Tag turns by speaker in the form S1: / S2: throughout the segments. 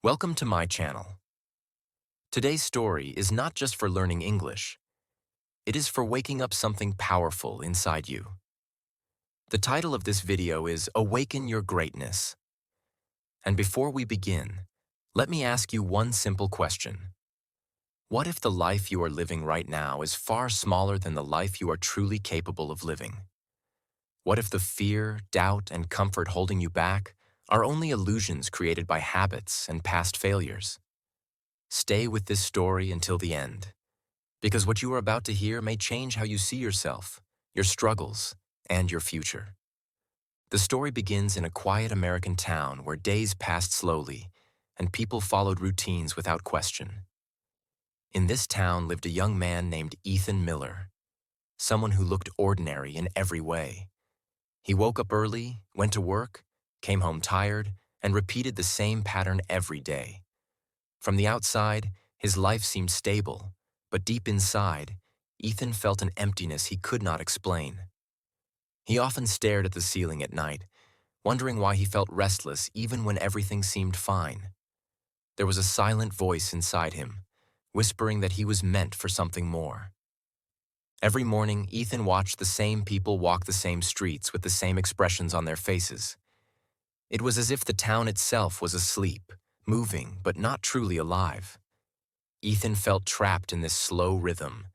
S1: Welcome to my channel. Today's story is not just for learning English, it is for waking up something powerful inside you. The title of this video is Awaken Your Greatness. And before we begin, let me ask you one simple question. What if the life you are living right now is far smaller than the life you are truly capable of living? What if the fear, doubt, and comfort holding you back are only illusions created by habits and past failures? Stay with this story until the end, because what you are about to hear may change how you see yourself, your struggles, and your future. The story begins in a quiet American town where days passed slowly and people followed routines without question. In this town lived a young man named Ethan Miller, someone who looked ordinary in every way. He woke up early, went to work, came home tired, and repeated the same pattern every day. From the outside, his life seemed stable, but deep inside, Ethan felt an emptiness he could not explain. He often stared at the ceiling at night, wondering why he felt restless even when everything seemed fine. There was a silent voice inside him, whispering that he was meant for something more. Every morning, Ethan watched the same people walk the same streets with the same expressions on their faces. It was as if the town itself was asleep, moving but not truly alive. Ethan felt trapped in this slow rhythm,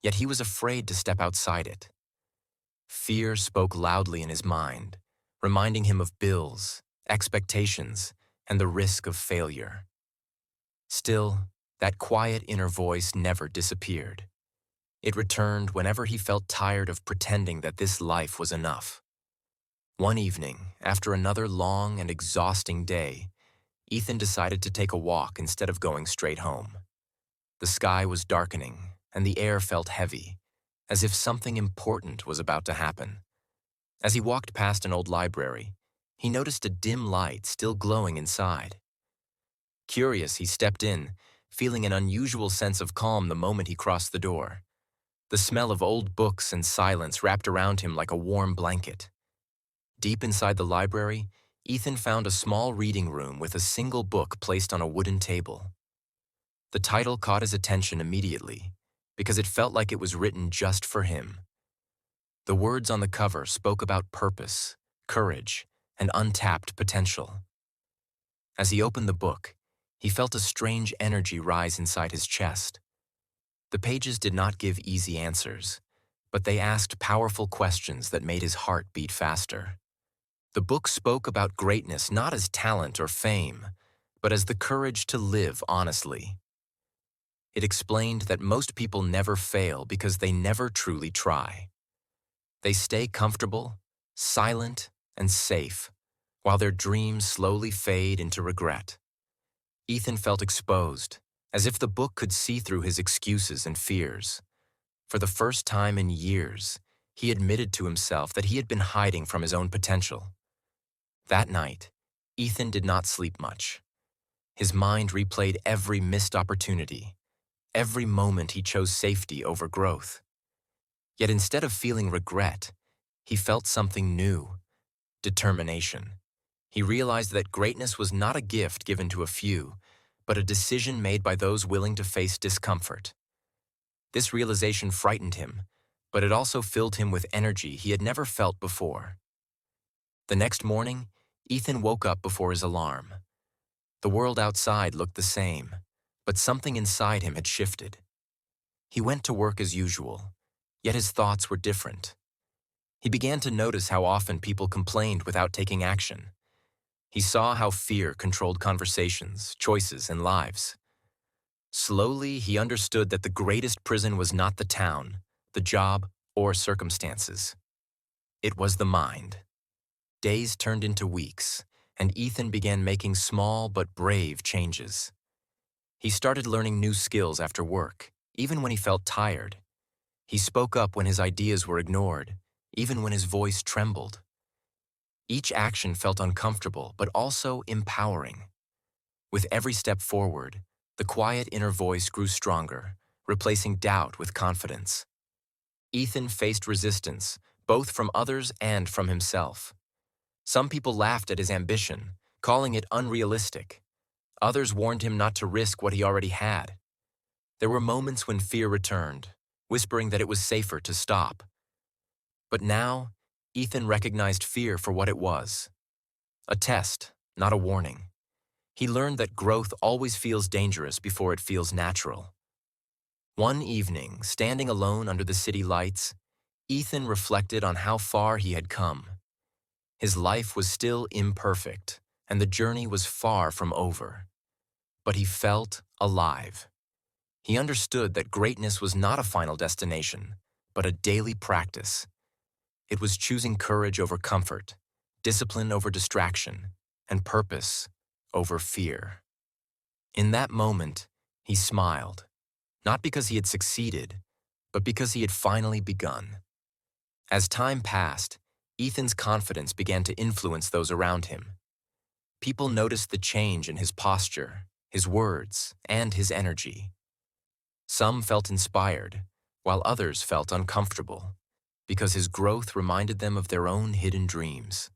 S1: yet he was afraid to step outside it. Fear spoke loudly in his mind, reminding him of bills, expectations, and the risk of failure. Still, that quiet inner voice never disappeared. It returned whenever he felt tired of pretending that this life was enough. One evening, after another long and exhausting day, Ethan decided to take a walk instead of going straight home. The sky was darkening, and the air felt heavy, as if something important was about to happen. As he walked past an old library, he noticed a dim light still glowing inside. Curious, he stepped in, feeling an unusual sense of calm the moment he crossed the door. The smell of old books and silence wrapped around him like a warm blanket. Deep inside the library, Ethan found a small reading room with a single book placed on a wooden table. The title caught his attention immediately, because it felt like it was written just for him. The words on the cover spoke about purpose, courage, and untapped potential. As he opened the book, he felt a strange energy rise inside his chest. The pages did not give easy answers, but they asked powerful questions that made his heart beat faster. The book spoke about greatness not as talent or fame, but as the courage to live honestly. It explained that most people never fail because they never truly try. They stay comfortable, silent, and safe, while their dreams slowly fade into regret. Ethan felt exposed, as if the book could see through his excuses and fears. For the first time in years, he admitted to himself that he had been hiding from his own potential. That night, Ethan did not sleep much. His mind replayed every missed opportunity, every moment he chose safety over growth. Yet instead of feeling regret, he felt something new: determination. He realized that greatness was not a gift given to a few, but a decision made by those willing to face discomfort. This realization frightened him, but it also filled him with energy he had never felt before. The next morning, Ethan woke up before his alarm. The world outside looked the same, but something inside him had shifted. He went to work as usual, yet his thoughts were different. He began to notice how often people complained without taking action. He saw how fear controlled conversations, choices, and lives. Slowly, he understood that the greatest prison was not the town, the job, or circumstances. It was the mind. Days turned into weeks, and Ethan began making small but brave changes. He started learning new skills after work, even when he felt tired. He spoke up when his ideas were ignored, even when his voice trembled. Each action felt uncomfortable, but also empowering. With every step forward, the quiet inner voice grew stronger, replacing doubt with confidence. Ethan faced resistance, both from others and from himself. Some people laughed at his ambition, calling it unrealistic. Others warned him not to risk what he already had. There were moments when fear returned, whispering that it was safer to stop. But now, Ethan recognized fear for what it was. A test, not a warning. He learned that growth always feels dangerous before it feels natural. One evening, standing alone under the city lights, Ethan reflected on how far he had come. His life was still imperfect, and the journey was far from over. But he felt alive. He understood that greatness was not a final destination, but a daily practice. It was choosing courage over comfort, discipline over distraction, and purpose over fear. In that moment, he smiled, not because he had succeeded, but because he had finally begun. As time passed, Ethan's confidence began to influence those around him. People noticed the change in his posture, his words, and his energy. Some felt inspired, while others felt uncomfortable, because his growth reminded them of their own hidden dreams.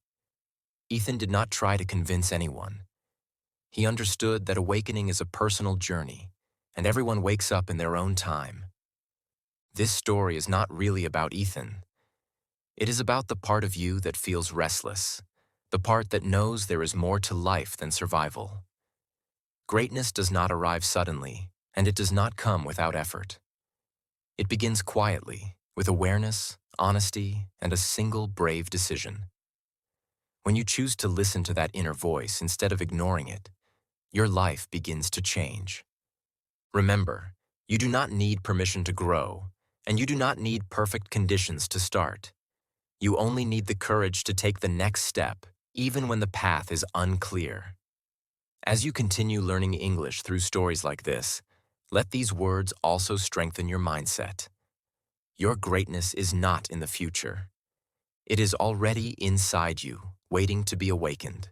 S1: Ethan did not try to convince anyone. He understood that awakening is a personal journey, and everyone wakes up in their own time. This story is not really about Ethan. It is about the part of you that feels restless, the part that knows there is more to life than survival. Greatness does not arrive suddenly, and it does not come without effort. It begins quietly, with awareness, honesty, and a single brave decision. When you choose to listen to that inner voice instead of ignoring it, your life begins to change. Remember, you do not need permission to grow, and you do not need perfect conditions to start. You only need the courage to take the next step, even when the path is unclear. As you continue learning English through stories like this, let these words also strengthen your mindset. Your greatness is not in the future. It is already inside you, waiting to be awakened.